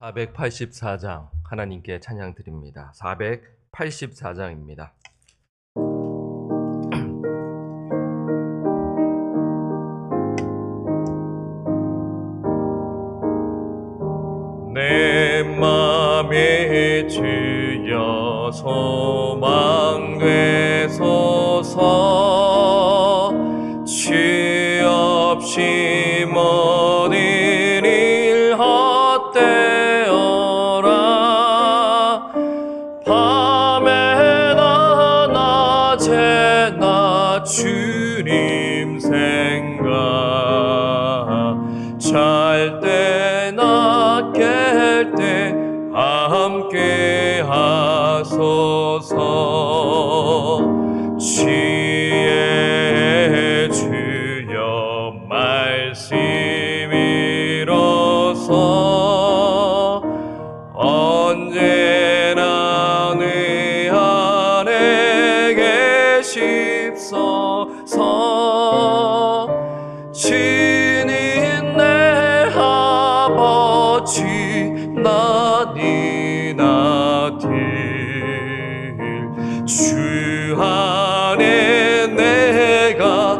484장 하나님께 찬양 드립니다. 484장입니다. 내 맘에 주여 소망되소서. 주 없이 모든 일 헛되어라. 밤에나 낮에나 주님 생각, 잘 때나 깰 때 함께 하소서. 지혜 주여 말씀이로서 언제나 내 안에 계십소서. 주님 내 아버지 나니나들 주 안에 내가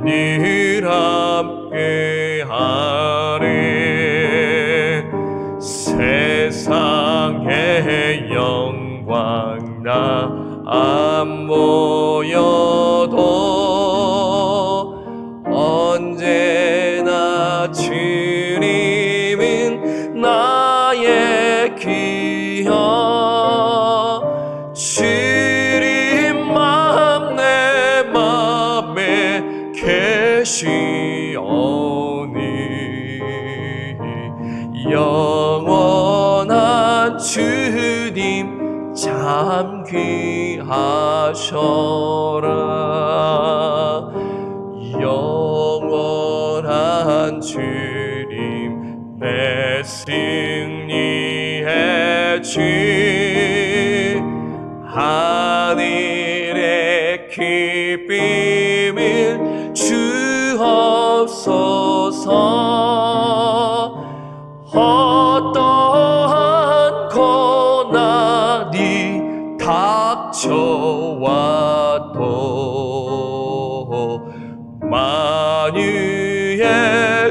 늘 함께하네. 세상의 영광 나 안 보여도 언제나 주님은 나의 귀여. 주님만 내 맘에 계시오니 영원한 주님 참 귀하셔라. 영원한 주님 내 승리의 주, 하늘의 기쁨을 주옵소서. 어떠한 고난이 닥쳐와도 만유의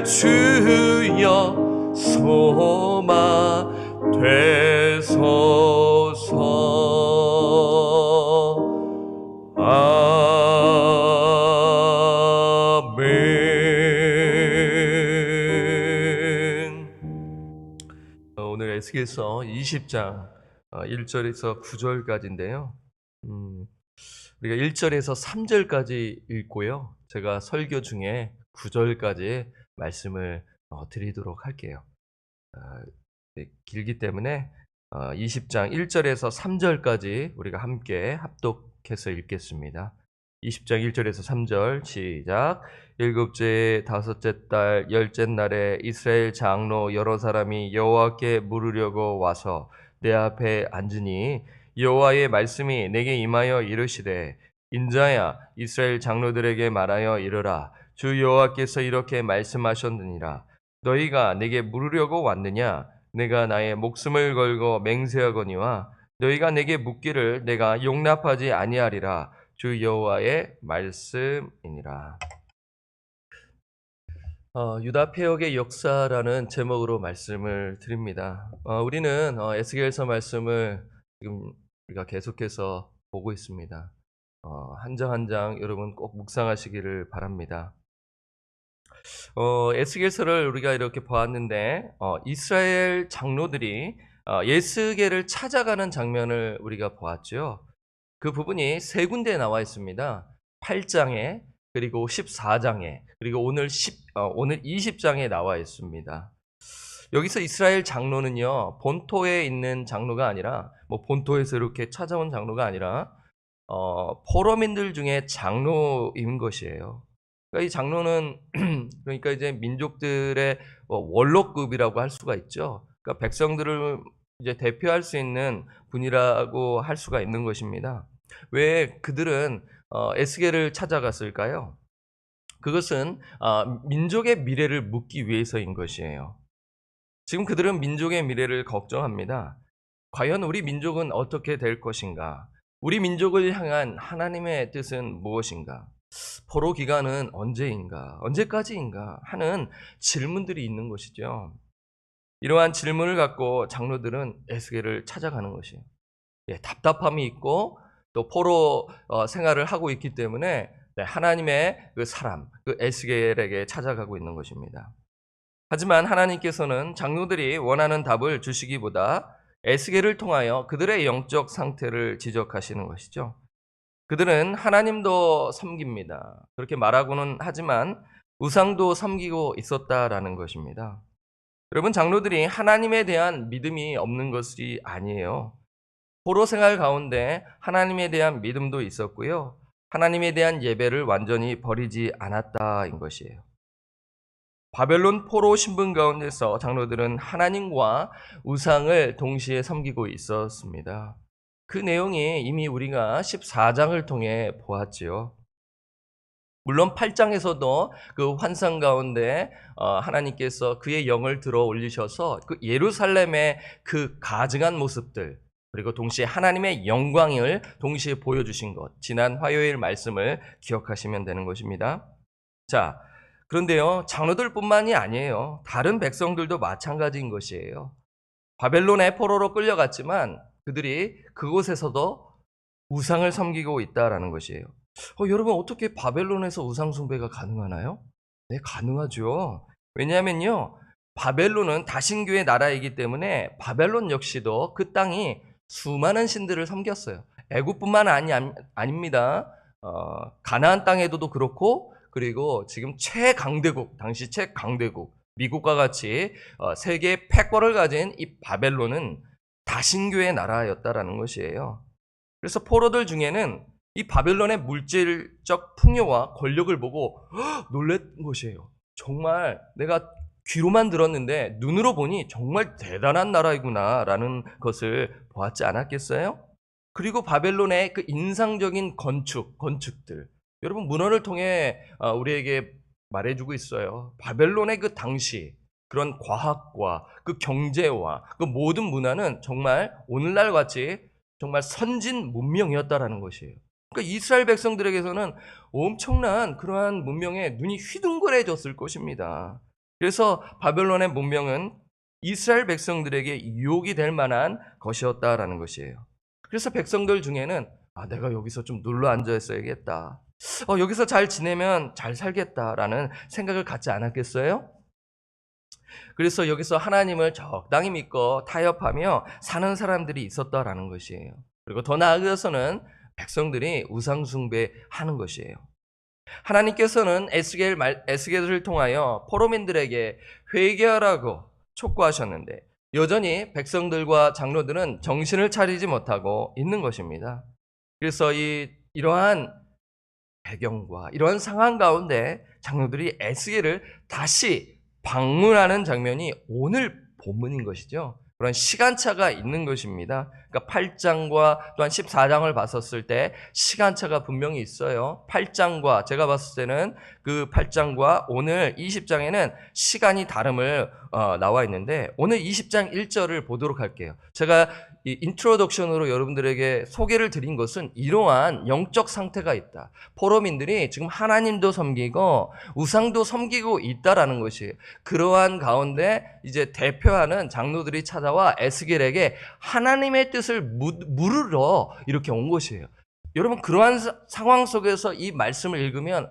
주여 소망 되소서. 아멘. 오늘 에스겔서 20장 1절에서 9절까지인데요. 우리가 1절에서 3절까지 읽고요. 제가 설교 중에 9절까지 말씀을 드리도록 할게요. 길기 때문에 20장 1절에서 3절까지 우리가 함께 합독해서 읽겠습니다. 20장 1절에서 3절 시작. 일곱째 다섯째 달 열째 날에 이스라엘 장로 여러 사람이 여호와께 물으려고 와서 내 앞에 앉으니 여호와의 말씀이 내게 임하여 이르시되 인자야 이스라엘 장로들에게 말하여 이르라. 주 여호와께서 이렇게 말씀하셨느니라. 너희가 내게 물으려고 왔느냐? 내가 나의 목숨을 걸고 맹세하거니와 너희가 내게 묻기를 내가 용납하지 아니하리라. 주 여호와의 말씀이니라. 유다 패역의 역사라는 제목으로 말씀을 드립니다. 우리는 에스겔서 말씀을 지금 우리가 계속해서 보고 있습니다. 한 장 한 장 여러분 꼭 묵상하시기를 바랍니다. 에스겔서를 우리가 이렇게 보았는데 이스라엘 장로들이 에스겔을 찾아가는 장면을 우리가 보았죠. 그 부분이 세 군데에 나와 있습니다. 8장에 그리고 14장에 그리고 오늘 20장에 나와 있습니다. 여기서 이스라엘 장로는요, 본토에 있는 장로가 아니라 본토에서 이렇게 찾아온 장로가 아니라 포로민들 중에 장로인 것이에요. 그러니까 이 장로는 그러니까 이제 민족들의 원로급이라고 할 수가 있죠. 그러니까 백성들을 이제 대표할 수 있는 분이라고 할 수가 있는 것입니다. 왜 그들은 에스겔을 찾아갔을까요? 그것은 민족의 미래를 묻기 위해서인 것이에요. 지금 그들은 민족의 미래를 걱정합니다. 과연 우리 민족은 어떻게 될 것인가? 우리 민족을 향한 하나님의 뜻은 무엇인가? 포로 기간은 언제인가? 언제까지인가? 하는 질문들이 있는 것이죠. 이러한 질문을 갖고 장로들은 에스겔을 찾아가는 것이에요. 답답함이 있고 또 포로 생활을 하고 있기 때문에 하나님의 그 사람, 그 에스겔에게 찾아가고 있는 것입니다. 하지만 하나님께서는 장로들이 원하는 답을 주시기보다 에스겔을 통하여 그들의 영적 상태를 지적하시는 것이죠. 그들은 하나님도 섬깁니다. 그렇게 말하고는 하지만 우상도 섬기고 있었다라는 것입니다. 여러분, 장로들이 하나님에 대한 믿음이 없는 것이 아니에요. 포로 생활 가운데 하나님에 대한 믿음도 있었고요. 하나님에 대한 예배를 완전히 버리지 않았다인 것이에요. 바벨론 포로 신분 가운데서 장로들은 하나님과 우상을 동시에 섬기고 있었습니다. 그 내용이 이미 우리가 14장을 통해 보았지요. 물론 8장에서도 그 환상 가운데 하나님께서 그의 영을 들어 올리셔서 그 예루살렘의 그 가증한 모습들, 그리고 동시에 하나님의 영광을 동시에 보여주신 것, 지난 화요일 말씀을 기억하시면 되는 것입니다. 자, 그런데요, 장로들뿐만이 아니에요. 다른 백성들도 마찬가지인 것이에요. 바벨론의 포로로 끌려갔지만 그들이 그곳에서도 우상을 섬기고 있다라는 것이에요. 여러분, 어떻게 바벨론에서 우상 숭배가 가능하나요? 네, 가능하죠. 왜냐하면요, 바벨론은 다신교의 나라이기 때문에 바벨론 역시도 그 땅이 수많은 신들을 섬겼어요. 애굽뿐만 아닙니다. 가나안 땅에도 그렇고, 그리고 지금 최강대국, 당시 최강대국, 미국과 같이 세계의 패권을 가진 이 바벨론은 다신교의 나라였다라는 것이에요. 그래서 포로들 중에는 이 바벨론의 물질적 풍요와 권력을 보고 놀란 것이에요. 정말 내가 귀로만 들었는데 눈으로 보니 정말 대단한 나라이구나 라는 것을 보았지 않았겠어요? 그리고 바벨론의 그 인상적인 건축들, 여러분, 문헌을 통해 우리에게 말해주고 있어요. 바벨론의 그 당시 그런 과학과 그 경제와 그 모든 문화는 정말 오늘날 같이 정말 선진 문명이었다라는 것이에요. 그러니까 이스라엘 백성들에게서는 엄청난 그러한 문명에 눈이 휘둥그레졌을 것입니다. 그래서 바벨론의 문명은 이스라엘 백성들에게 유혹이 될 만한 것이었다라는 것이에요. 그래서 백성들 중에는 내가 여기서 좀 눌러 앉아 있어야겠다. 여기서 잘 지내면 잘 살겠다라는 생각을 갖지 않았겠어요? 그래서 여기서 하나님을 적당히 믿고 타협하며 사는 사람들이 있었다라는 것이에요. 그리고 더 나아가서는 백성들이 우상 숭배하는 것이에요. 하나님께서는 에스겔을 통하여 포로민들에게 회개하라고 촉구하셨는데 여전히 백성들과 장로들은 정신을 차리지 못하고 있는 것입니다. 그래서 이러한 배경과 이러한 상황 가운데 장로들이 에스겔을 다시 방문하는 장면이 오늘 본문인 것이죠. 그런 시간차가 있는 것입니다. 그러니까 8장과 또한 14장을 봤었을 때 시간차가 분명히 있어요. 8장과 제가 봤을 때는 그 8장과 오늘 20장에는 시간이 다름을 나와 있는데 오늘 20장 1절을 보도록 할게요. 제가 이 인트로덕션으로 여러분들에게 소개를 드린 것은 이러한 영적 상태가 있다. 포로민들이 지금 하나님도 섬기고 우상도 섬기고 있다라는 것이에요. 그러한 가운데 이제 대표하는 장로들이 찾아와 에스겔에게 하나님의 뜻을 물으러 이렇게 온 것이에요. 여러분, 그러한 상황 속에서 이 말씀을 읽으면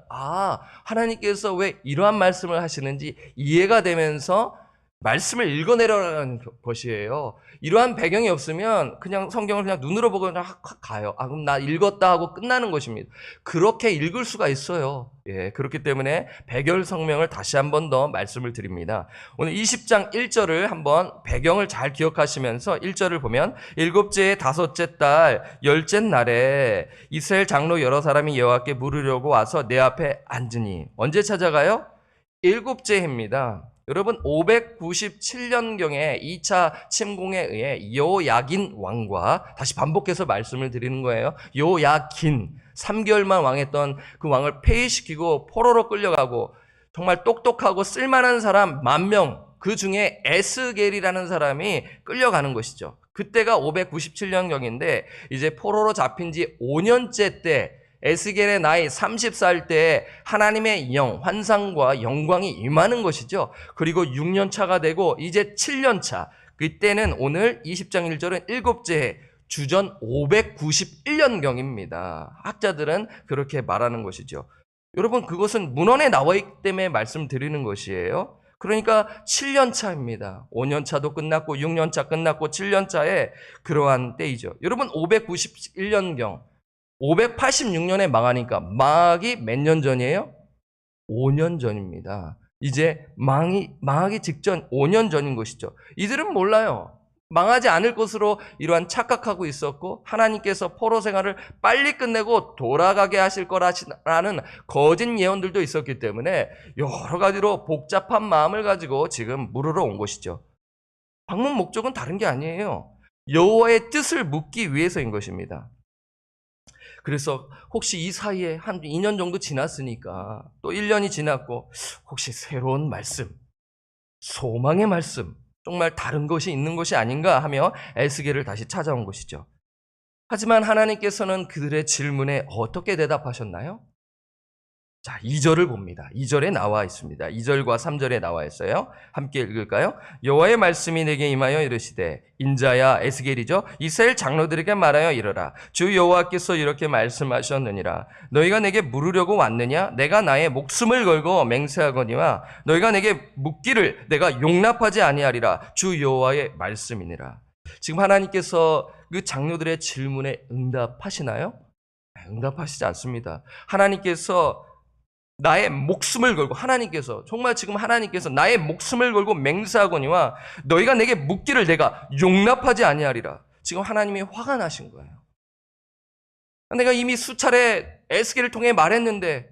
하나님께서 왜 이러한 말씀을 하시는지 이해가 되면서 말씀을 읽어내려는 것이에요. 이러한 배경이 없으면 그냥 성경을 그냥 눈으로 보고 그냥 가요. 그럼 나 읽었다 하고 끝나는 것입니다. 그렇게 읽을 수가 있어요. 그렇기 때문에 배경 성명을 다시 한 번 더 말씀을 드립니다. 오늘 20장 1절을 한번 배경을 잘 기억하시면서 1절을 보면 일곱째 다섯째 달 열째 날에 이스라엘 장로 여러 사람이 여호와께 물으려고 와서 내 앞에 앉으니 언제 찾아가요? 일곱째 해입니다. 여러분, 597년경에 2차 침공에 의해 요야긴 왕과, 다시 반복해서 말씀을 드리는 거예요. 요야긴, 3개월만 왕했던 그 왕을 폐위시키고 포로로 끌려가고 정말 똑똑하고 쓸만한 사람 10,000명, 그 중에 에스겔이라는 사람이 끌려가는 것이죠. 그때가 597년경인데 이제 포로로 잡힌 지 5년째 때 에스겔의 나이 30살 때에 하나님의 환상과 영광이 임하는 것이죠. 그리고 6년 차가 되고 이제 7년 차. 그때는 오늘 20장 1절은 일곱째 해, 주전 591년경입니다. 학자들은 그렇게 말하는 것이죠. 여러분, 그것은 문헌에 나와 있기 때문에 말씀드리는 것이에요. 그러니까 7년 차입니다. 5년 차도 끝났고 6년 차 끝났고 7년 차에 그러한 때이죠. 여러분, 591년경 586년에 망하니까 망하기 몇 년 전이에요? 5년 전입니다. 이제 망하기 직전 5년 전인 것이죠. 이들은 몰라요. 망하지 않을 것으로 이러한 착각하고 있었고 하나님께서 포로 생활을 빨리 끝내고 돌아가게 하실 거라는 거짓 예언들도 있었기 때문에 여러 가지로 복잡한 마음을 가지고 지금 물으러 온 것이죠. 방문 목적은 다른 게 아니에요. 여호와의 뜻을 묻기 위해서인 것입니다. 그래서 혹시 이 사이에 한 2년 정도 지났으니까 또 1년이 지났고 혹시 새로운 말씀, 소망의 말씀, 정말 다른 것이 있는 것이 아닌가 하며 에스겔을 다시 찾아온 것이죠. 하지만 하나님께서는 그들의 질문에 어떻게 대답하셨나요? 자, 2절을 봅니다. 2절에 나와 있습니다. 2절과 3절에 나와 있어요. 함께 읽을까요? 여호와의 말씀이 내게 임하여 이르시되 인자야, 에스겔이죠. 이스라엘 장로들에게 말하여 이르라. 주 여호와께서 이렇게 말씀하셨느니라. 너희가 내게 물으려고 왔느냐? 내가 나의 목숨을 걸고 맹세하거니와 너희가 내게 묻기를 내가 용납하지 아니하리라. 주 여호와의 말씀이니라. 지금 하나님께서 그 장로들의 질문에 응답하시나요? 응답하시지 않습니다. 하나님께서 나의 목숨을 걸고, 하나님께서 정말 지금 하나님께서 나의 목숨을 걸고 맹세하거니와 너희가 내게 묻기를 내가 용납하지 아니하리라. 지금 하나님이 화가 나신 거예요. 내가 이미 수차례 에스겔을 통해 말했는데,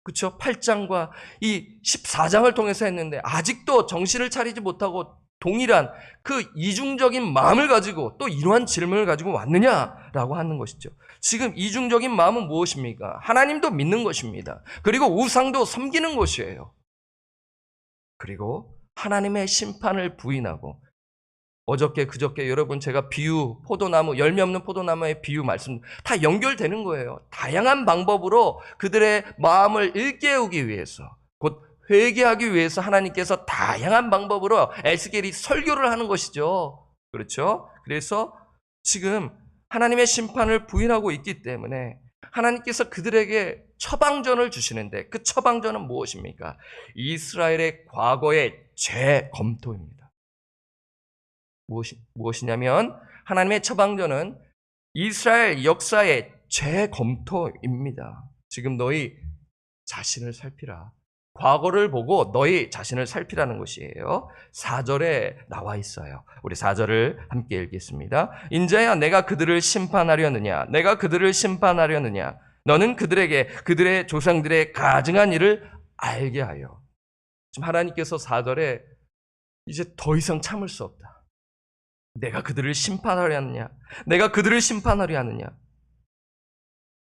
그쵸? 8장과 이 14장을 통해서 했는데 아직도 정신을 차리지 못하고 동일한 그 이중적인 마음을 가지고 또 이러한 질문을 가지고 왔느냐라고 하는 것이죠. 지금 이중적인 마음은 무엇입니까? 하나님도 믿는 것입니다. 그리고 우상도 섬기는 것이에요. 그리고 하나님의 심판을 부인하고, 어저께 그저께 여러분 제가 비유, 포도나무, 열매 없는 포도나무의 비유 말씀 다 연결되는 거예요. 다양한 방법으로 그들의 마음을 일깨우기 위해서, 곧 회개하기 위해서 하나님께서 다양한 방법으로 에스겔이 설교를 하는 것이죠. 그렇죠? 그래서 지금 하나님의 심판을 부인하고 있기 때문에 하나님께서 그들에게 처방전을 주시는데, 그 처방전은 무엇입니까? 이스라엘의 과거의 재검토입니다. 무엇이냐면 하나님의 처방전은 이스라엘 역사의 재검토입니다. 지금 너희 자신을 살피라. 과거를 보고 너희 자신을 살피라는 것이에요. 4절에 나와 있어요. 우리 4절을 함께 읽겠습니다. 인자야, 내가 그들을 심판하려느냐? 내가 그들을 심판하려느냐? 너는 그들에게 그들의 조상들의 가증한 일을 알게 하여. 지금 하나님께서 4절에 이제 더 이상 참을 수 없다. 내가 그들을 심판하려 하느냐? 내가 그들을 심판하려 하느냐?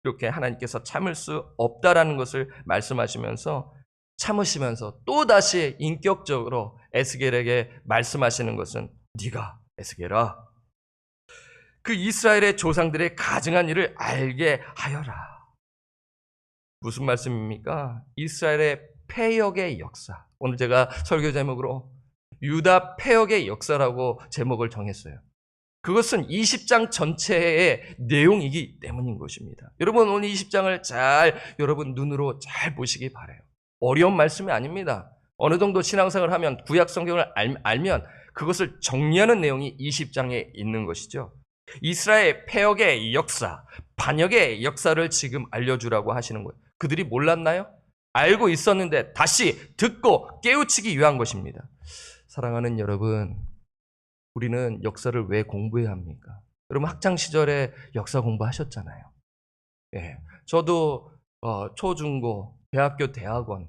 이렇게 하나님께서 참을 수 없다라는 것을 말씀하시면서, 참으시면서 또다시 인격적으로 에스겔에게 말씀하시는 것은, 네가 에스겔아, 그 이스라엘의 조상들의 가증한 일을 알게 하여라. 무슨 말씀입니까? 이스라엘의 패역의 역사. 오늘 제가 설교 제목으로 유다 패역의 역사라고 제목을 정했어요. 그것은 20장 전체의 내용이기 때문인 것입니다. 여러분, 오늘 20장을 잘 여러분 눈으로 잘 보시기 바라요. 어려운 말씀이 아닙니다. 어느 정도 신앙생활을 하면, 구약 성경을 알면 그것을 정리하는 내용이 20장에 있는 것이죠. 이스라엘 패역의 역사, 반역의 역사를 지금 알려주라고 하시는 거예요. 그들이 몰랐나요? 알고 있었는데 다시 듣고 깨우치기 위한 것입니다. 사랑하는 여러분, 우리는 역사를 왜 공부해야 합니까? 여러분 학창 시절에 역사 공부하셨잖아요. 예, 저도 초중고, 대학교, 대학원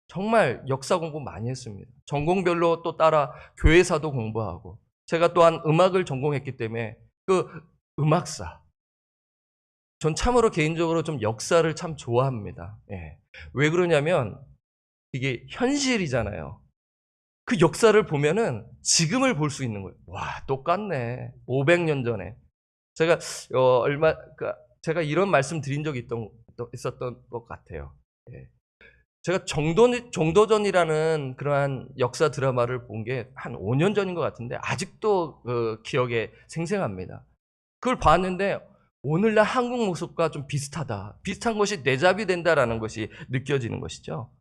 정말 역사 공부 많이 했습니다. 전공별로 또 따라 교회사도 공부하고, 제가 또한 음악을 전공했기 때문에 그 음악사, 전 참으로 개인적으로 좀 역사를 참 좋아합니다. 예. 왜 그러냐면 이게 현실이잖아요. 그 역사를 보면은 지금을 볼 수 있는 거예요. 와, 똑같네. 500년 전에. 제가 제가 이런 말씀 드린 적이 있었던 것 같아요. 예. 제가 정도전이라는 그러한 역사 드라마를 본 게 한 5년 전인 것 같은데 아직도 그 기억에 생생합니다. 그걸 봤는데 오늘날 한국 모습과 좀 비슷하다. 비슷한 것이 내잡이 된다라는 것이 느껴지는 것이죠.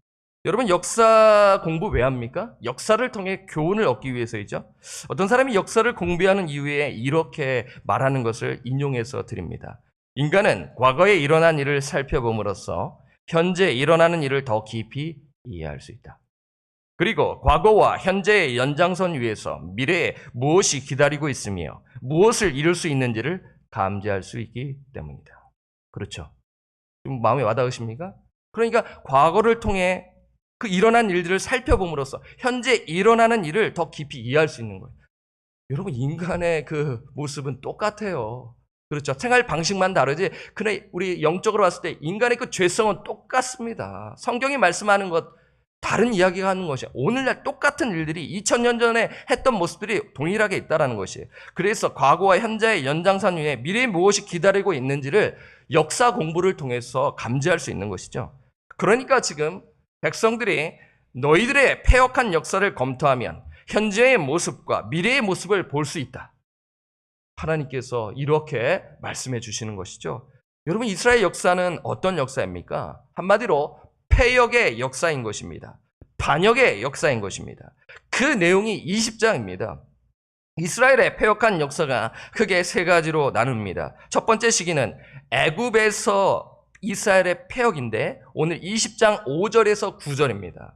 여러분, 역사 공부 왜 합니까? 역사를 통해 교훈을 얻기 위해서이죠. 어떤 사람이 역사를 공부하는 이유에 이렇게 말하는 것을 인용해서 드립니다. 인간은 과거에 일어난 일을 살펴봄으로써 현재 일어나는 일을 더 깊이 이해할 수 있다. 그리고 과거와 현재의 연장선 위에서 미래에 무엇이 기다리고 있으며 무엇을 이룰 수 있는지를 감지할 수 있기 때문이다. 그렇죠? 좀 마음에 와닿으십니까? 그러니까 과거를 통해 그 일어난 일들을 살펴봄으로써 현재 일어나는 일을 더 깊이 이해할 수 있는 거예요. 여러분, 인간의 그 모습은 똑같아요. 그렇죠? 생활 방식만 다르지. 그러나 우리 영적으로 봤을 때 인간의 그 죄성은 똑같습니다. 성경이 말씀하는 것 다른 이야기가 하는 것이에요. 오늘날 똑같은 일들이 2000년 전에 했던 모습들이 동일하게 있다는 것이에요. 그래서 과거와 현재의 연장선 위에 미래에 무엇이 기다리고 있는지를 역사 공부를 통해서 감지할 수 있는 것이죠. 그러니까 지금 백성들이 너희들의 패역한 역사를 검토하면 현재의 모습과 미래의 모습을 볼 수 있다. 하나님께서 이렇게 말씀해 주시는 것이죠. 여러분, 이스라엘 역사는 어떤 역사입니까? 한마디로 패역의 역사인 것입니다. 반역의 역사인 것입니다. 그 내용이 20장입니다. 이스라엘의 패역한 역사가 크게 세 가지로 나눕니다. 첫 번째 시기는 애굽에서 이스라엘의 패역인데 오늘 20장 5절에서 9절입니다.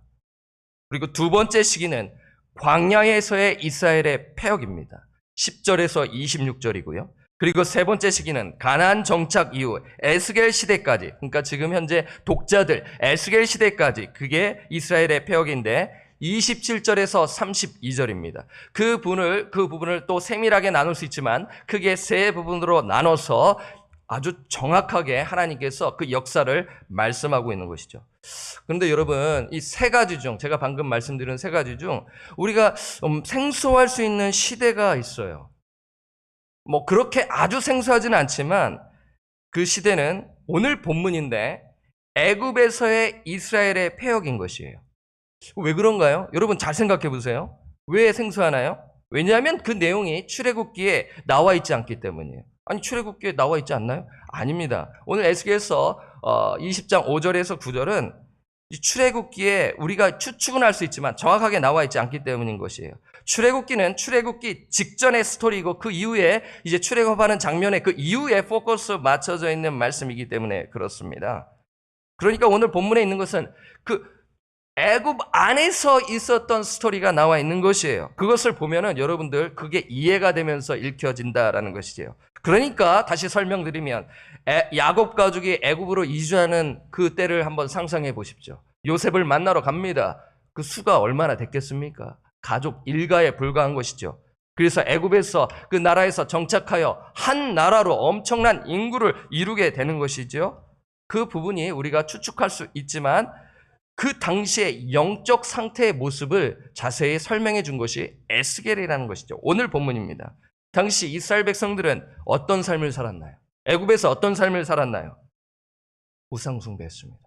그리고 두 번째 시기는 광야에서의 이스라엘의 패역입니다. 10절에서 26절이고요. 그리고 세 번째 시기는 가나안 정착 이후 에스겔 시대까지, 그러니까 지금 현재 독자들 에스겔 시대까지, 그게 이스라엘의 패역인데 27절에서 32절입니다. 그 부분을 또 세밀하게 나눌 수 있지만 크게 세 부분으로 나눠서 아주 정확하게 하나님께서 그 역사를 말씀하고 있는 것이죠. 그런데 여러분, 이 세 가지 중, 제가 방금 말씀드린 세 가지 중 우리가 생소할 수 있는 시대가 있어요. 뭐 그렇게 아주 생소하지는 않지만 그 시대는 오늘 본문인데 애굽에서의 이스라엘의 패역인 것이에요. 왜 그런가요? 여러분 잘 생각해 보세요. 왜 생소하나요? 왜냐하면 그 내용이 출애굽기에 나와 있지 않기 때문이에요. 아니, 출애굽기에 나와 있지 않나요? 아닙니다. 오늘 에스겔서 20장 5절에서 9절은 출애굽기에 우리가 추측은 할 수 있지만 정확하게 나와 있지 않기 때문인 것이에요. 출애굽기는 출애굽기 직전의 스토리이고 그 이후에 이제 출애굽하는 장면에 그 이후에 포커스 맞춰져 있는 말씀이기 때문에 그렇습니다. 그러니까 오늘 본문에 있는 것은 그 애굽 안에서 있었던 스토리가 나와 있는 것이에요. 그것을 보면은 여러분들 그게 이해가 되면서 읽혀진다라는 것이지요. 그러니까 다시 설명드리면 야곱 가족이 애굽으로 이주하는 그 때를 한번 상상해 보십시오. 요셉을 만나러 갑니다. 그 수가 얼마나 됐겠습니까? 가족 일가에 불과한 것이죠. 그래서 애굽에서 그 나라에서 정착하여 한 나라로 엄청난 인구를 이루게 되는 것이죠. 그 부분이 우리가 추측할 수 있지만 그 당시의 영적 상태의 모습을 자세히 설명해 준 것이 에스겔이라는 것이죠. 오늘 본문입니다. 당시 이스라엘 백성들은 어떤 삶을 살았나요? 애굽에서 어떤 삶을 살았나요? 우상 숭배했습니다.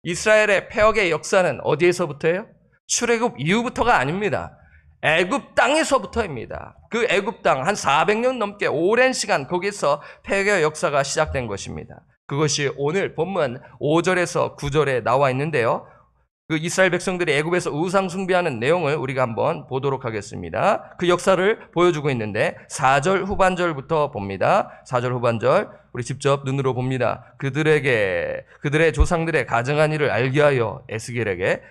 이스라엘의 패역의 역사는 어디에서부터예요? 출애굽 이후부터가 아닙니다. 애굽 땅에서부터입니다. 그 애굽 땅 한 400년 넘게 오랜 시간 거기서 패역의 역사가 시작된 것입니다. 그것이 오늘 본문 5절에서 9절에 나와 있는데요. 그 이스라엘 백성들이 애굽에서 우상 숭배하는 내용을 우리가 한번 보도록 하겠습니다. 그 역사를 보여주고 있는데 4절 후반절부터 봅니다. 4절 후반절 우리 직접 눈으로 봅니다. 그들의 조상들의 가증한 일을 알게 하여 에스겔에게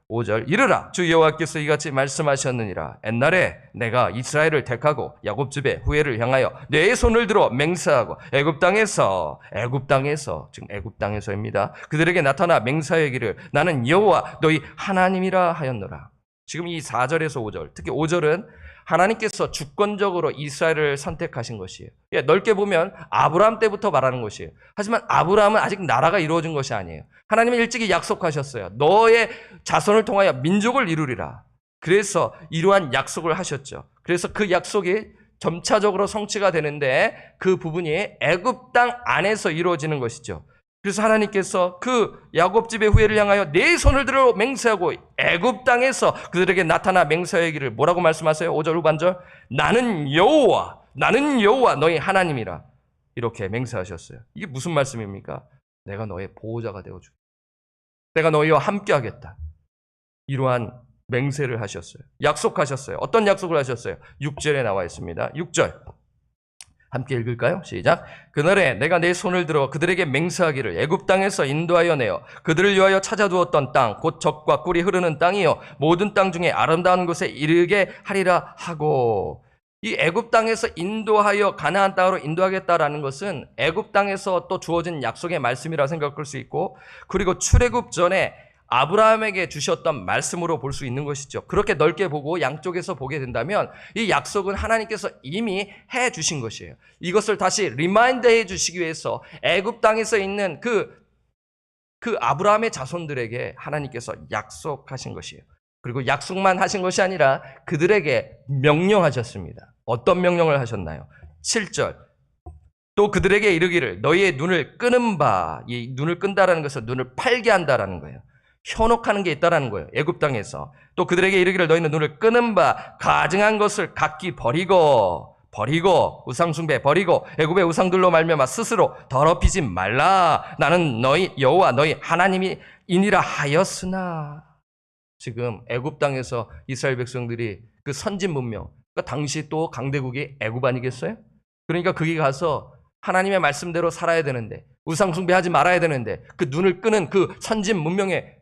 5절 이르라 주 여호와께서 이같이 말씀하셨느니라 옛날에 내가 이스라엘을 택하고 야곱 집의 후예를 향하여 내 손을 들어 맹세하고 애굽 땅에서 지금 애굽 땅에서입니다. 그들에게 나타나 맹세하기를 나는 여호와 너희 하나님이라 하였노라. 지금 이 4절에서 5절, 특히 5절은 하나님께서 주권적으로 이스라엘을 선택하신 것이에요. 넓게 보면 아브라함 때부터 말하는 것이에요. 하지만 아브라함은 아직 나라가 이루어진 것이 아니에요. 하나님이 일찍이 약속하셨어요. 너의 자손을 통하여 민족을 이루리라. 그래서 이러한 약속을 하셨죠. 그래서 그 약속이 점차적으로 성취가 되는데 그 부분이 애굽 땅 안에서 이루어지는 것이죠. 그래서 하나님께서 그 야곱 집의 후예를 향하여 내 손을 들어 맹세하고 애굽 땅에서 그들에게 나타나 맹세하기를 뭐라고 말씀하세요? 5절 후반절 나는 여호와 너희 하나님이라 이렇게 맹세하셨어요. 이게 무슨 말씀입니까? 내가 너의 보호자가 되어주겠다. 내가 너희와 함께하겠다. 이러한 맹세를 하셨어요. 약속하셨어요. 어떤 약속을 하셨어요? 6절에 나와 있습니다. 6절 함께 읽을까요? 시작. 그날에 내가 내 손을 들어 그들에게 맹세하기를 애굽 땅에서 인도하여 내어 그들을 위하여 찾아두었던 땅 곧 젖과 꿀이 흐르는 땅이요 모든 땅 중에 아름다운 곳에 이르게 하리라 하고, 이 애굽 땅에서 인도하여 가나안 땅으로 인도하겠다라는 것은 애굽 땅에서 또 주어진 약속의 말씀이라 생각할 수 있고, 그리고 출애굽 전에 아브라함에게 주셨던 말씀으로 볼 수 있는 것이죠. 그렇게 넓게 보고 양쪽에서 보게 된다면 이 약속은 하나님께서 이미 해 주신 것이에요. 이것을 다시 리마인드해 주시기 위해서 애굽 땅에서 있는 그 아브라함의 자손들에게 하나님께서 약속하신 것이에요. 그리고 약속만 하신 것이 아니라 그들에게 명령하셨습니다. 어떤 명령을 하셨나요? 7절. 또 그들에게 이르기를 너희의 눈을 끄는 바, 이 눈을 끈다라는 것은 눈을 팔게 한다라는 거예요. 현혹하는 게 있다라는 거예요. 애굽 땅에서. 또 그들에게 이르기를 너희는 눈을 끄는 바 가증한 것을 각기 버리고 우상 숭배 버리고 애굽의 우상들로 말미암아 스스로 더럽히지 말라. 나는 너희 여호와 너희 하나님이 이니라 하였으나. 지금 애굽 땅에서 이스라엘 백성들이 그 선진 문명, 그러니까 당시 또 강대국이 애굽 아니겠어요? 그러니까 거기 가서 하나님의 말씀대로 살아야 되는데, 우상 숭배하지 말아야 되는데, 그 눈을 끄는 그 선진 문명에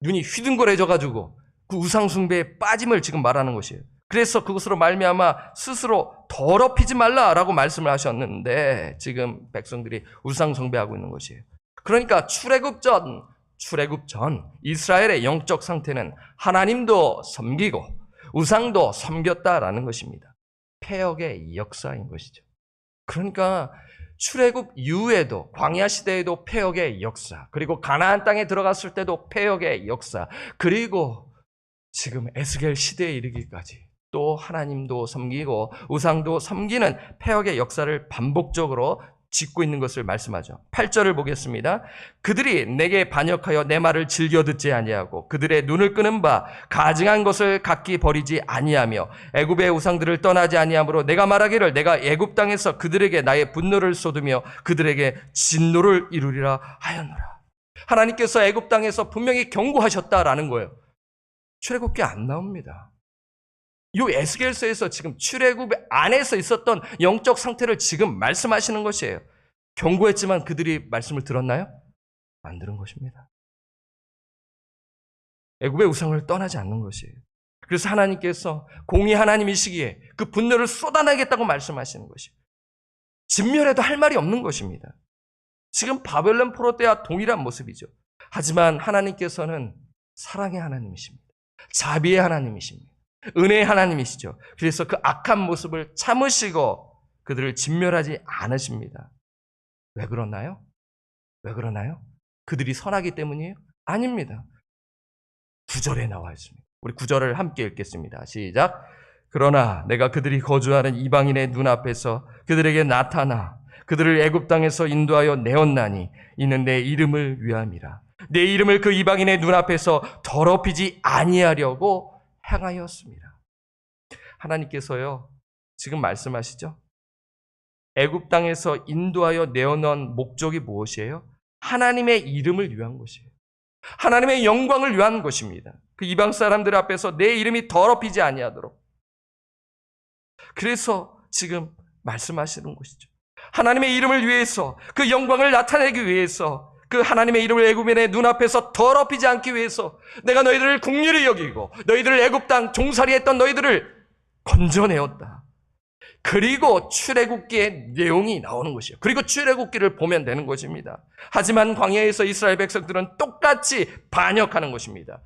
눈이 휘둥그레져가지고 그 우상 숭배에 빠짐을 지금 말하는 것이에요. 그래서 그것으로 말미암아 스스로 더럽히지 말라라고 말씀을 하셨는데 지금 백성들이 우상 숭배하고 있는 것이에요. 그러니까 출애굽 전 이스라엘의 영적 상태는 하나님도 섬기고 우상도 섬겼다라는 것입니다. 패역의 역사인 것이죠. 그러니까 출애굽 이후에도 광야 시대에도 패역의 역사, 그리고 가나안 땅에 들어갔을 때도 패역의 역사, 그리고 지금 에스겔 시대에 이르기까지 또 하나님도 섬기고 우상도 섬기는 패역의 역사를 반복적으로 짓고 있는 것을 말씀하죠. 8절을 보겠습니다. 그들이 내게 반역하여 내 말을 즐겨 듣지 아니하고 그들의 눈을 끄는 바 가증한 것을 각기 버리지 아니하며 애굽의 우상들을 떠나지 아니하므로 내가 말하기를 내가 애굽 땅에서 그들에게 나의 분노를 쏟으며 그들에게 진노를 이루리라 하였노라. 하나님께서 애굽 땅에서 분명히 경고하셨다라는 거예요. 출애굽기 안 나옵니다. 이 에스겔서에서 지금 출애굽 안에서 있었던 영적 상태를 지금 말씀하시는 것이에요. 경고했지만 그들이 말씀을 들었나요? 안 들은 것입니다. 애굽의 우상을 떠나지 않는 것이에요. 그래서 하나님께서 공의 하나님이시기에 그 분노를 쏟아내겠다고 말씀하시는 것이에요. 진멸해도 할 말이 없는 것입니다. 지금 바벨론 포로 때와 동일한 모습이죠. 하지만 하나님께서는 사랑의 하나님이십니다. 자비의 하나님이십니다. 은혜의 하나님이시죠. 그래서 그 악한 모습을 참으시고 그들을 진멸하지 않으십니다. 왜 그러나요? 그들이 선하기 때문이에요? 아닙니다. 9절에 나와 있습니다. 우리 9절을 함께 읽겠습니다. 시작. 그러나 내가 그들이 거주하는 이방인의 눈앞에서 그들에게 나타나 그들을 애굽 땅에서 인도하여 내었나니 이는 내 이름을 위함이라. 내 이름을 그 이방인의 눈앞에서 더럽히지 아니하려고 행하였습니다. 하나님께서요, 지금 말씀하시죠? 애굽 땅에서 인도하여 내어놓은 목적이 무엇이에요? 하나님의 이름을 위한 것이에요. 하나님의 영광을 위한 것입니다. 그 이방 사람들 앞에서 내 이름이 더럽히지 아니하도록. 그래서 지금 말씀하시는 것이죠. 하나님의 이름을 위해서, 그 영광을 나타내기 위해서, 그 하나님의 이름을 애굽인의 눈앞에서 더럽히지 않기 위해서 내가 너희들을 긍휼히 여기고 너희들을 애굽 땅 종살이했던 너희들을 건져내었다. 그리고 출애굽기의 내용이 나오는 것이에요. 그리고 출애굽기를 보면 되는 것입니다. 하지만 광야에서 이스라엘 백성들은 똑같이 반역하는 것입니다.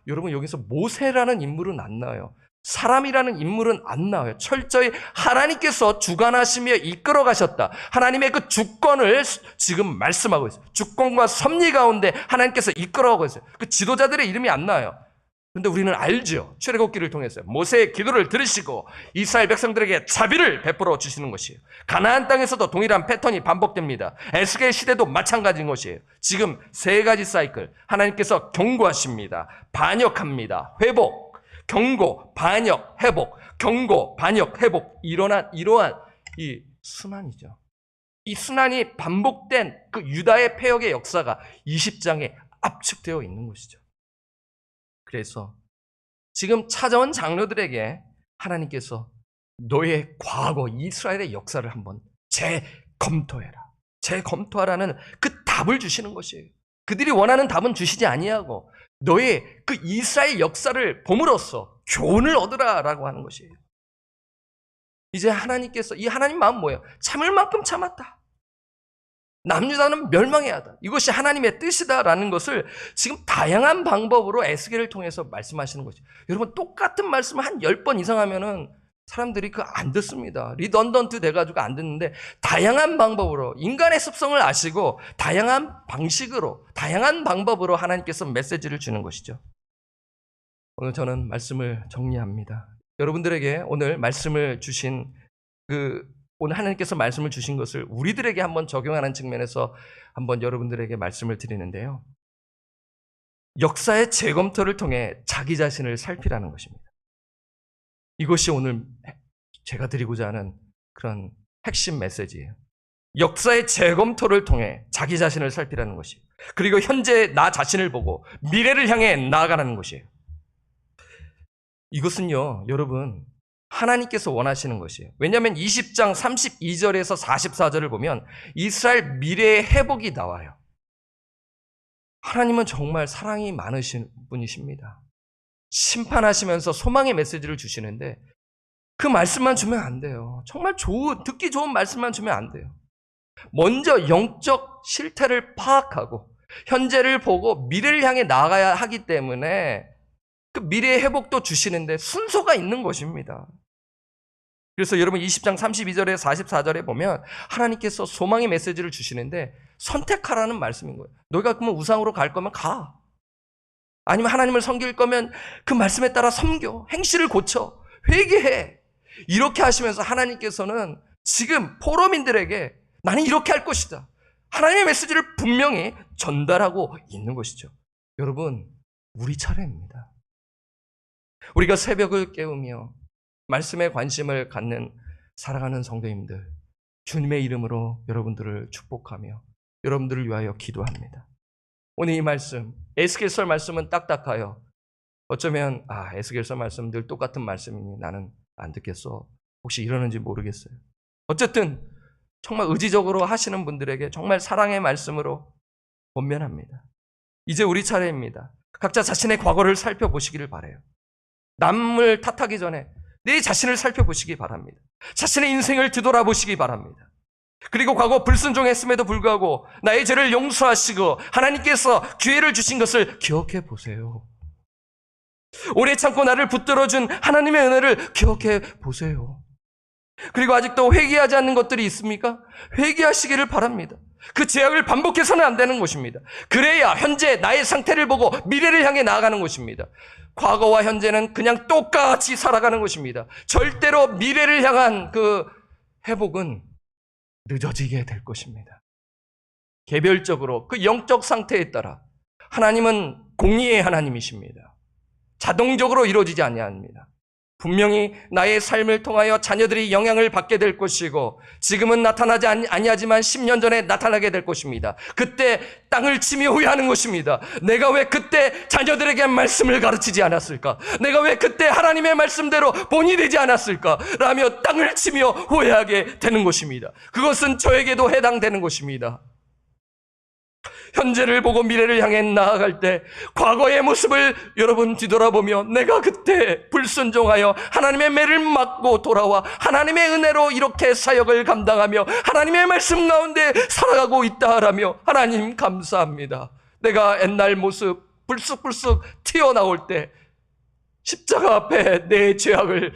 여러분, 여기서 모세라는 인물은 안 나와요. 사람이라는 인물은 안 나와요. 철저히 하나님께서 주관하시며 이끌어 가셨다. 하나님의 그 주권을 지금 말씀하고 있어요. 주권과 섭리 가운데 하나님께서 이끌어 가고 있어요. 그 지도자들의 이름이 안 나와요. 그런데 우리는 알죠. 출애굽기를 통해서 모세의 기도를 들으시고 이스라엘 백성들에게 자비를 베풀어 주시는 것이에요. 가나안 땅에서도 동일한 패턴이 반복됩니다. 에스겔 시대도 마찬가지인 것이에요. 지금 세 가지 사이클, 하나님께서 경고하십니다. 반역합니다. 회복, 경고, 반역, 회복, 경고, 반역, 회복. 이러한 이 순환이죠. 이 순환이 반복된 그 유다의 패역의 역사가 20장에 압축되어 있는 것이죠. 그래서 지금 찾아온 장로들에게 하나님께서 너의 과거 이스라엘의 역사를 한번 재검토해라. 재검토하라는 그 답을 주시는 것이에요. 그들이 원하는 답은 주시지 아니하고 너의 그 이스라엘 역사를 봄으로써 교훈을 얻으라라고 하는 것이에요. 이제 하나님께서 이 하나님 마음 뭐예요? 참을 만큼 참았다. 남유다는 멸망해야 한다. 이것이 하나님의 뜻이다라는 것을 지금 다양한 방법으로 에스겔을 통해서 말씀하시는 거죠. 여러분 똑같은 말씀을 한 10번 이상 하면은 사람들이 그거 안 듣습니다. 리던던트 돼가지고 안 듣는데 다양한 방법으로 인간의 습성을 아시고 다양한 방식으로 다양한 방법으로 하나님께서 메시지를 주는 것이죠. 오늘 저는 말씀을 정리합니다. 여러분들에게 오늘 말씀을 주신 오늘 하나님께서 말씀을 주신 것을 우리들에게 한번 적용하는 측면에서 한번 여러분들에게 말씀을 드리는데요. 역사의 재검토를 통해 자기 자신을 살피라는 것입니다. 이것이 오늘 제가 드리고자 하는 그런 핵심 메시지예요. 역사의 재검토를 통해 자기 자신을 살피라는 것이에요. 그리고 현재 나 자신을 보고 미래를 향해 나아가라는 것이에요. 이것은요, 여러분, 하나님께서 원하시는 것이에요. 왜냐하면 20장 32절에서 44절을 보면 이스라엘 미래의 회복이 나와요. 하나님은 정말 사랑이 많으신 분이십니다. 심판하시면서 소망의 메시지를 주시는데 그 말씀만 주면 안 돼요. 정말 듣기 좋은 말씀만 주면 안 돼요. 먼저 영적 실태를 파악하고 현재를 보고 미래를 향해 나아가야 하기 때문에 그 미래의 회복도 주시는데 순서가 있는 것입니다. 그래서 여러분 20장 32절에 44절에 보면 하나님께서 소망의 메시지를 주시는데 선택하라는 말씀인 거예요. 너희가 그러면 우상으로 갈 거면 가. 아니면 하나님을 섬길 거면 그 말씀에 따라 섬겨. 행실을 고쳐. 회개해. 이렇게 하시면서 하나님께서는 지금 포로민들에게 나는 이렇게 할 것이다. 하나님의 메시지를 분명히 전달하고 있는 것이죠. 여러분, 우리 차례입니다. 우리가 새벽을 깨우며 말씀에 관심을 갖는 사랑하는 성도님들, 주님의 이름으로 여러분들을 축복하며 여러분들을 위하여 기도합니다. 오늘 이 말씀, 에스겔서 말씀은 딱딱하여 어쩌면 에스겔서 말씀 늘 똑같은 말씀이니 나는 안 듣겠어. 혹시 이러는지 모르겠어요. 어쨌든 정말 의지적으로 하시는 분들에게 정말 사랑의 말씀으로 권면합니다. 이제 우리 차례입니다. 각자 자신의 과거를 살펴보시기를 바라요. 남을 탓하기 전에 내 자신을 살펴보시기 바랍니다. 자신의 인생을 뒤돌아보시기 바랍니다. 그리고 과거 불순종했음에도 불구하고 나의 죄를 용서하시고 하나님께서 기회를 주신 것을 기억해 보세요. 오래 참고 나를 붙들어준 하나님의 은혜를 기억해 보세요. 그리고 아직도 회개하지 않는 것들이 있습니까? 회개하시기를 바랍니다. 그 죄악을 반복해서는 안 되는 것입니다. 그래야 현재 나의 상태를 보고 미래를 향해 나아가는 것입니다. 과거와 현재는 그냥 똑같이 살아가는 것입니다. 절대로 미래를 향한 그 회복은 늦어지게 될 것입니다. 개별적으로 그 영적 상태에 따라 하나님은 공의의 하나님이십니다. 자동적으로 이루어지지 아니합니다. 분명히 나의 삶을 통하여 자녀들이 영향을 받게 될 것이고 지금은 나타나지 아니하지만 10년 전에 나타나게 될 것입니다. 그때 땅을 치며 후회하는 것입니다. 내가 왜 그때 자녀들에게 말씀을 가르치지 않았을까? 내가 왜 그때 하나님의 말씀대로 본이 되지 않았을까? 라며 땅을 치며 후회하게 되는 것입니다. 그것은 저에게도 해당되는 것입니다. 현재를 보고 미래를 향해 나아갈 때 과거의 모습을 여러분 뒤돌아보며 내가 그때 불순종하여 하나님의 매를 맞고 돌아와 하나님의 은혜로 이렇게 사역을 감당하며 하나님의 말씀 가운데 살아가고 있다라며 하나님 감사합니다. 내가 옛날 모습 불쑥불쑥 튀어나올 때 십자가 앞에 내 죄악을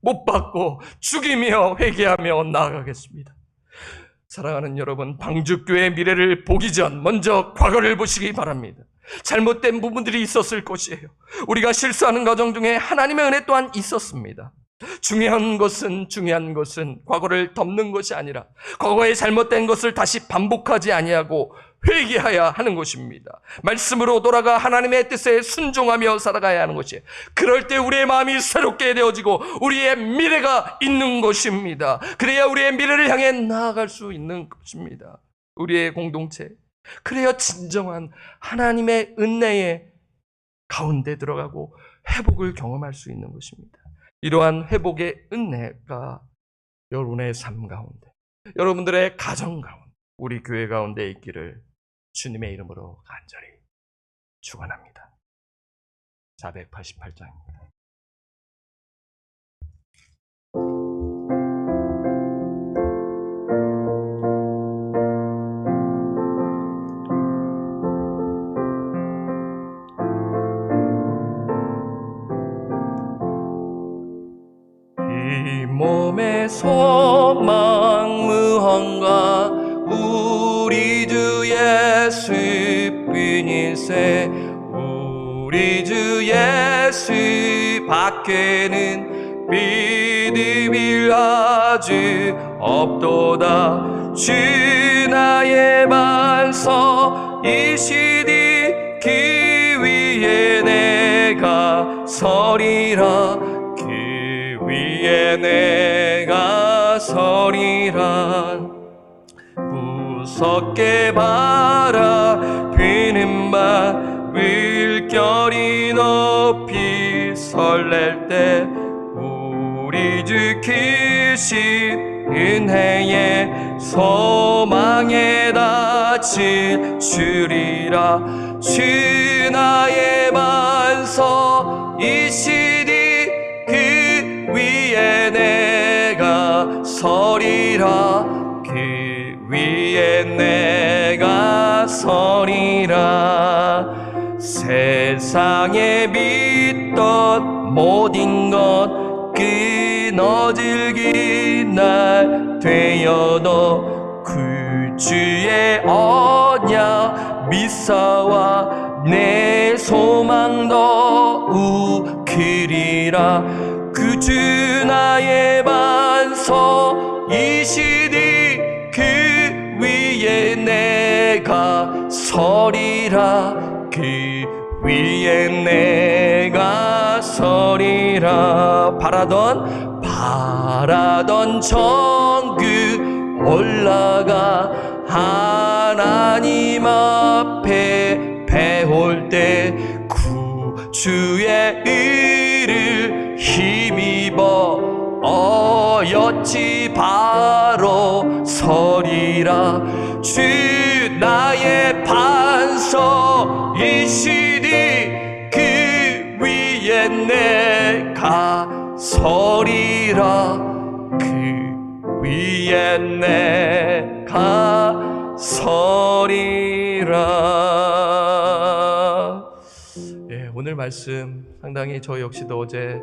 못 받고 죽이며 회개하며 나아가겠습니다. 사랑하는 여러분, 방주교회의 미래를 보기 전 먼저 과거를 보시기 바랍니다. 잘못된 부분들이 있었을 것이에요. 우리가 실수하는 과정 중에 하나님의 은혜 또한 있었습니다. 중요한 것은 과거를 덮는 것이 아니라 과거의 잘못된 것을 다시 반복하지 아니하고 회개해야 하는 것입니다. 말씀으로 돌아가 하나님의 뜻에 순종하며 살아가야 하는 것이에요. 그럴 때 우리의 마음이 새롭게 되어지고 우리의 미래가 있는 것입니다. 그래야 우리의 미래를 향해 나아갈 수 있는 것입니다. 우리의 공동체, 그래야 진정한 하나님의 은혜의 가운데 들어가고 회복을 경험할 수 있는 것입니다. 이러한 회복의 은혜가 여러분의 삶 가운데, 여러분들의 가정 가운데, 우리 교회 가운데 있기를 주님의 이름으로 간절히 축원합니다. 488장입니다. 이 몸의 소망 무언가 우리 주 예수뿐이세. 우리 주 예수 밖에는 믿음이 아주 없도다. 주 나의 반석이시니 그 위에 내가 서리라. 위에 내가 서리라. 무섭게 바라비는 밤 물결이 높이 설렐 때 우리 주 크신 은혜의 소망에 닿칠 줄이라. 주 나의 반석이시니 위에 내가 서리라. 그 위에 내가 서리라. 세상에 믿던 모든 것 끊어질 그날 되어도 구주의 언약 믿사와 내 소망 더욱 크리라. 그 주 나의 반석이시니 그 위에 내가 서리라. 그 위에 내가 서리라. 바라던 천국 올라가 하나님 앞에 배울 때 구주의 의를 힘입어 어여치 바로 서리라. 주 나의 반석이시니 그 위에 내가 서리라. 그 위에 내가 서리라. 오늘 말씀 상당히 저 역시도 어제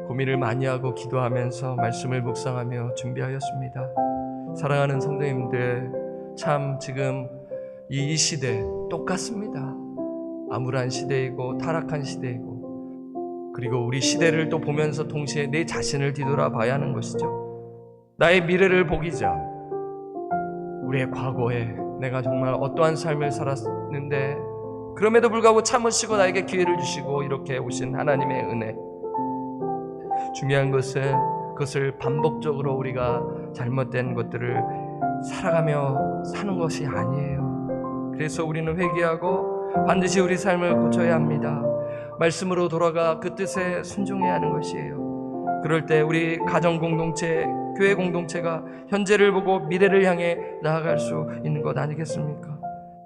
고민을 많이 하고 기도하면서 말씀을 묵상하며 준비하였습니다. 사랑하는 성도님들, 참 지금 이 시대 똑같습니다. 암울한 시대이고 타락한 시대이고, 그리고 우리 시대를 또 보면서 동시에 내 자신을 뒤돌아봐야 하는 것이죠. 나의 미래를 보기 전 우리의 과거에 내가 정말 어떠한 삶을 살았는데 그럼에도 불구하고 참으시고 나에게 기회를 주시고 이렇게 오신 하나님의 은혜, 중요한 것은 그것을 반복적으로 우리가 잘못된 것들을 살아가며 사는 것이 아니에요. 그래서 우리는 회개하고 반드시 우리 삶을 고쳐야 합니다. 말씀으로 돌아가 그 뜻에 순종해야 하는 것이에요. 그럴 때 우리 가정 공동체, 교회 공동체가 현재를 보고 미래를 향해 나아갈 수 있는 것 아니겠습니까?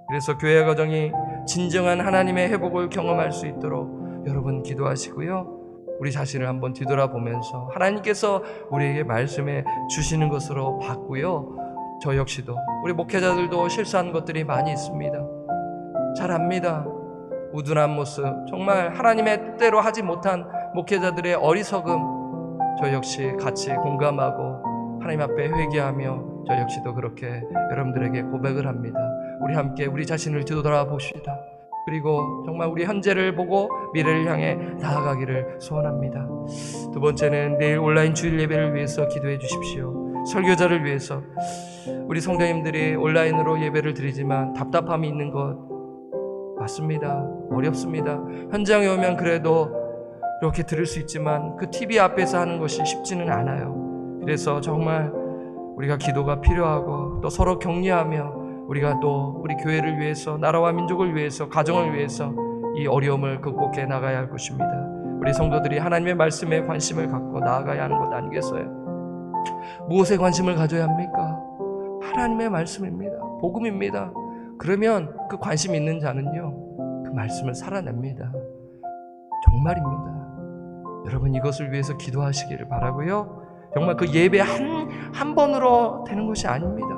그래서 교회 가정이 진정한 하나님의 회복을 경험할 수 있도록 여러분 기도하시고요. 우리 자신을 한번 뒤돌아보면서 하나님께서 우리에게 말씀해 주시는 것으로 받고요. 저 역시도, 우리 목회자들도 실수한 것들이 많이 있습니다. 잘 압니다. 우둔한 모습, 정말 하나님의 뜻대로 하지 못한 목회자들의 어리석음, 저 역시 같이 공감하고 하나님 앞에 회개하며 저 역시도 그렇게 여러분들에게 고백을 합니다. 우리 함께 우리 자신을 뒤돌아봅시다. 그리고 정말 우리 현재를 보고 미래를 향해 나아가기를 소원합니다. 두 번째는 내일 온라인 주일 예배를 위해서 기도해 주십시오. 설교자를 위해서. 우리 성도님들이 온라인으로 예배를 드리지만 답답함이 있는 것 맞습니다. 어렵습니다. 현장에 오면 그래도 이렇게 들을 수 있지만 그 TV 앞에서 하는 것이 쉽지는 않아요. 그래서 정말 우리가 기도가 필요하고 또 서로 격려하며 우리가 또 우리 교회를 위해서, 나라와 민족을 위해서, 가정을 위해서 이 어려움을 극복해 나가야 할 것입니다. 우리 성도들이 하나님의 말씀에 관심을 갖고 나아가야 하는 것 아니겠어요? 무엇에 관심을 가져야 합니까? 하나님의 말씀입니다. 복음입니다. 그러면 그 관심 있는 자는요, 그 말씀을 살아냅니다. 정말입니다. 여러분, 이것을 위해서 기도하시기를 바라고요. 정말 그 예배 한 번으로 되는 것이 아닙니다.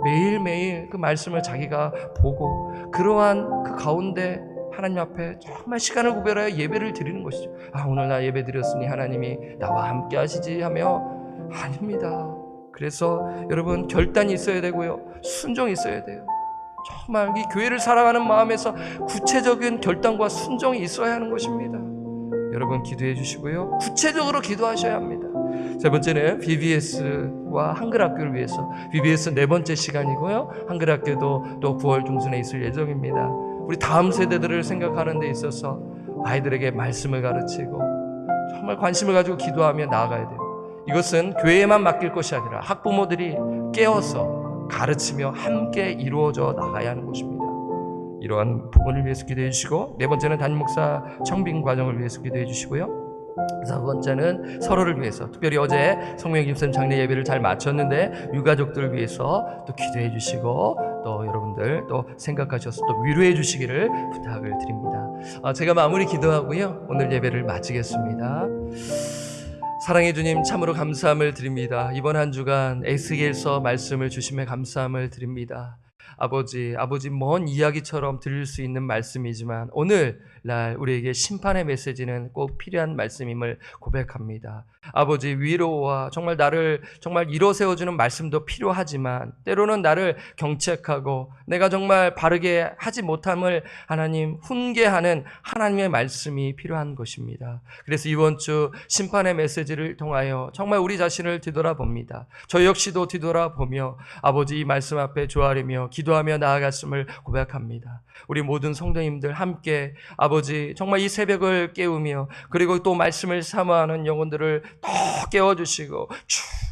매일매일 그 말씀을 자기가 보고 그러한 그 가운데 하나님 앞에 정말 시간을 구별하여 예배를 드리는 것이죠. 오늘 나 예배 드렸으니 하나님이 나와 함께 하시지 하며 아닙니다. 그래서 여러분, 결단이 있어야 되고요, 순종이 있어야 돼요. 정말 이 교회를 사랑하는 마음에서 구체적인 결단과 순종이 있어야 하는 것입니다. 여러분, 기도해 주시고요, 구체적으로 기도하셔야 합니다. 세 번째는 VBS와 한글학교를 위해서. VBS 네 번째 시간이고요, 한글학교도 또 9월 중순에 있을 예정입니다. 우리 다음 세대들을 생각하는 데 있어서 아이들에게 말씀을 가르치고 정말 관심을 가지고 기도하며 나아가야 돼요. 이것은 교회에만 맡길 것이 아니라 학부모들이 깨어서 가르치며 함께 이루어져 나가야 하는 것입니다. 이러한 부분을 위해서 기도해 주시고, 네 번째는 담임 목사 청빙 과정을 위해서 기도해 주시고요, 다섯 번째는 서로를 위해서, 특별히 어제 성명 김쌤 장례 예배를 잘 마쳤는데 유가족들을 위해서 또 기도해 주시고, 또 여러분들 또 생각하셔서 또 위로해 주시기를 부탁을 드립니다. 제가 마무리 기도하고요, 오늘 예배를 마치겠습니다. 사랑해 주님, 참으로 감사함을 드립니다. 이번 한 주간 에스겔서 말씀을 주심에 감사함을 드립니다. 아버지 먼 이야기처럼 들릴 수 있는 말씀이지만 오늘 날 우리에게 심판의 메시지는 꼭 필요한 말씀임을 고백합니다. 아버지, 위로와 정말 나를 정말 일어세워주는 말씀도 필요하지만 때로는 나를 경책하고 내가 정말 바르게 하지 못함을 하나님 훈계하는 하나님의 말씀이 필요한 것입니다. 그래서 이번 주 심판의 메시지를 통하여 정말 우리 자신을 뒤돌아봅니다. 저 역시도 뒤돌아보며 아버지 이 말씀 앞에 조아리며 기도하며 나아갔음을 고백합니다. 우리 모든 성도님들 함께 아버지 정말 이 새벽을 깨우며 그리고 또 말씀을 사모하는 영혼들을 더 깨워주시고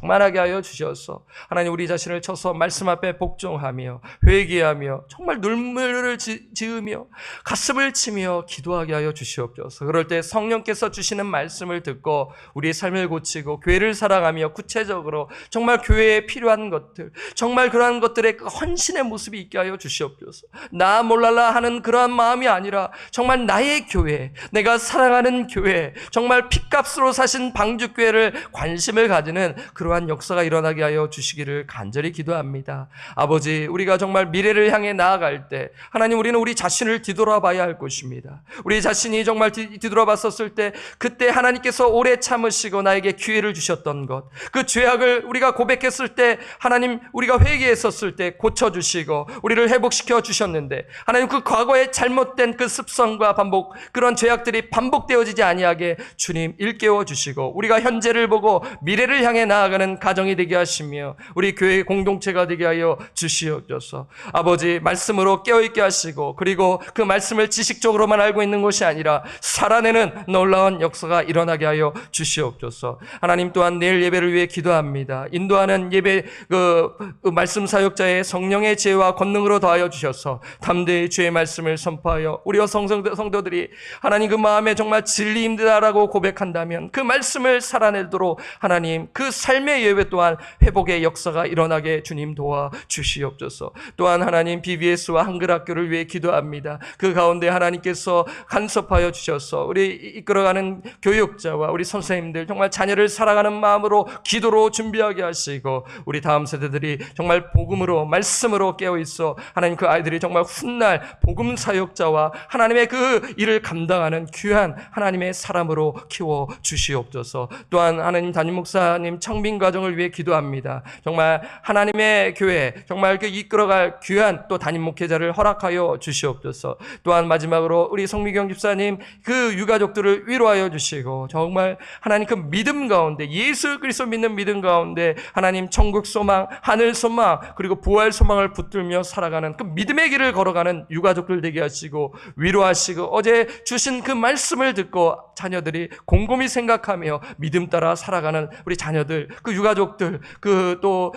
충만하게 하여 주셔서 하나님 우리 자신을 쳐서 말씀 앞에 복종하며 회개하며 정말 눈물을 지으며 가슴을 치며 기도하게 하여 주시옵소서. 그럴 때 성령께서 주시는 말씀을 듣고 우리의 삶을 고치고 교회를 사랑하며 구체적으로 정말 교회에 필요한 것들, 정말 그러한 것들의 그 헌신의 모습이 있게 하여 주시옵소서. 나 몰랄라 하는 그러한 마음이 아니라 정말 나의 교회, 내가 사랑하는 교회, 정말 핏값으로 사신 방주교회를 관심을 가지는 그러한 역사가 일어나게 하여 주시기를 간절히 기도합니다. 아버지, 우리가 정말 미래를 향해 나아갈 때 하나님, 우리는 우리 자신을 뒤돌아봐야 할 것입니다. 우리 자신이 정말 뒤돌아봤었을 때 그때 하나님께서 오래 참으시고 나에게 기회를 주셨던 것, 그 죄악을 우리가 고백했을 때 하나님, 우리가 회개했었을 때 고쳐주시고 우리를 회복시켜 주셨는데 하나님, 그 과거에 잘못된 그 습성과 반복, 그런 죄악들이 반복되어지지 아니하게 주님 일깨워 주시고 우리가 현재를 보고 미래를 향해 나아가는 가정이 되게 하시며 우리 교회 공동체가 되게 하여 주시옵소서. 아버지, 말씀으로 깨어있게 하시고 그리고 그 말씀을 지식적으로만 알고 있는 것이 아니라 살아내는 놀라운 역사가 일어나게 하여 주시옵소서. 하나님, 또한 내일 예배를 위해 기도합니다. 인도하는 예배 그 말씀 사역자의 성령의 지혜와 권능으로 더하여 주셔서 담대히 주의 말씀을 선포하여 우리와 성도들이 하나님 그 마음에 정말 진리입니다라고 고백한다면 그 말씀을 살아내도록 하나님 그 삶의 예배 또한 회복의 역사가 일어나게 주님 도와 주시옵소서. 또한 하나님, BBS와 한글학교를 위해 기도합니다. 그 가운데 하나님께서 간섭하여 주셔서 우리 이끌어가는 교육자와 우리 선생님들 정말 자녀를 사랑하는 마음으로 기도로 준비하게 하시고 우리 다음 세대들이 정말 복음으로 말씀으로 깨어있어 하나님 그 아이들이 정말 훗날 복음 사역자와 하나님의 그 일을 감당하는 귀한 하나님의 사람으로 키워 주시옵소서. 또한 하나님, 담임 목사님 청빙 가정을 위해 기도합니다. 정말 하나님의 교회 정말 그 이끌어갈 귀한 또 담임 목회자를 허락하여 주시옵소서. 또한 마지막으로 우리 성미경 집사님 그 유가족들을 위로하여 주시고 정말 하나님 그 믿음 가운데 예수 그리스도 믿는 믿음 가운데 하나님 천국 소망, 하늘 소망 그리고 부활 소망을 붙들며 살아가는 그 믿음의 길을 걸어가는 유가족들 되게 하시고 위로하시고 어제 주신 그 말씀을 듣고 자녀들이 곰곰이 생각하며 믿음 따라 살아가는 우리 자녀들 그 유가족들 그 또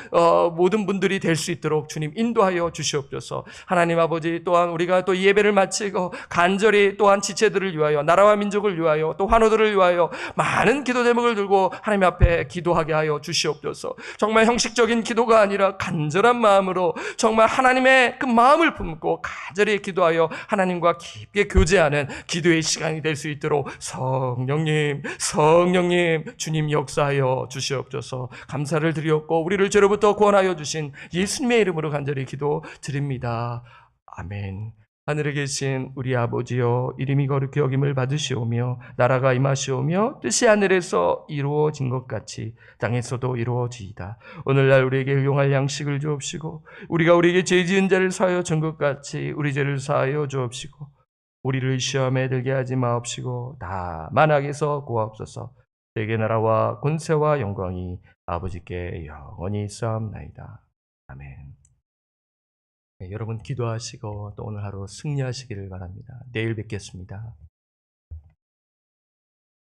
모든 분들이 될 수 있도록 주님 인도하여 주시옵소서. 하나님 아버지 또한 우리가 또 예배를 마치고 간절히 또한 지체들을 위하여 나라와 민족을 위하여 또 환우들을 위하여 많은 기도 제목을 들고 하나님 앞에 기도하게 하여 주시옵소서. 정말 형식적인 기도가 아니라 간절한 마음으로 정말 하나님의 그 마음을 품고 간절히 기도하여 하나님과 깊게 교제하는 기도의 시간이 될 수 있도록 성령님 주님 역사하여 주시옵소서. 감사를 드리옵고 우리를 죄로부터 구원하여 주신 예수님의 이름으로 간절히 기도 드립니다. 아멘. 하늘에 계신 우리 아버지여, 이름이 거룩히 여김을 받으시오며 나라가 임하시오며 뜻이 하늘에서 이루어진 것 같이 땅에서도 이루어지이다. 오늘날 우리에게 일용할 양식을 주옵시고 우리가 우리에게 죄 지은 자를 사하여 준 것 같이 우리 죄를 사하여 주옵시고 우리를 시험에 들게 하지 마옵시고 다만 악에서 구하옵소서. 세계 나라와 권세와 영광이 아버지께 영원히 있사옵나이다. 아멘. 네, 여러분 기도하시고 또 오늘 하루 승리하시기를 바랍니다. 내일 뵙겠습니다.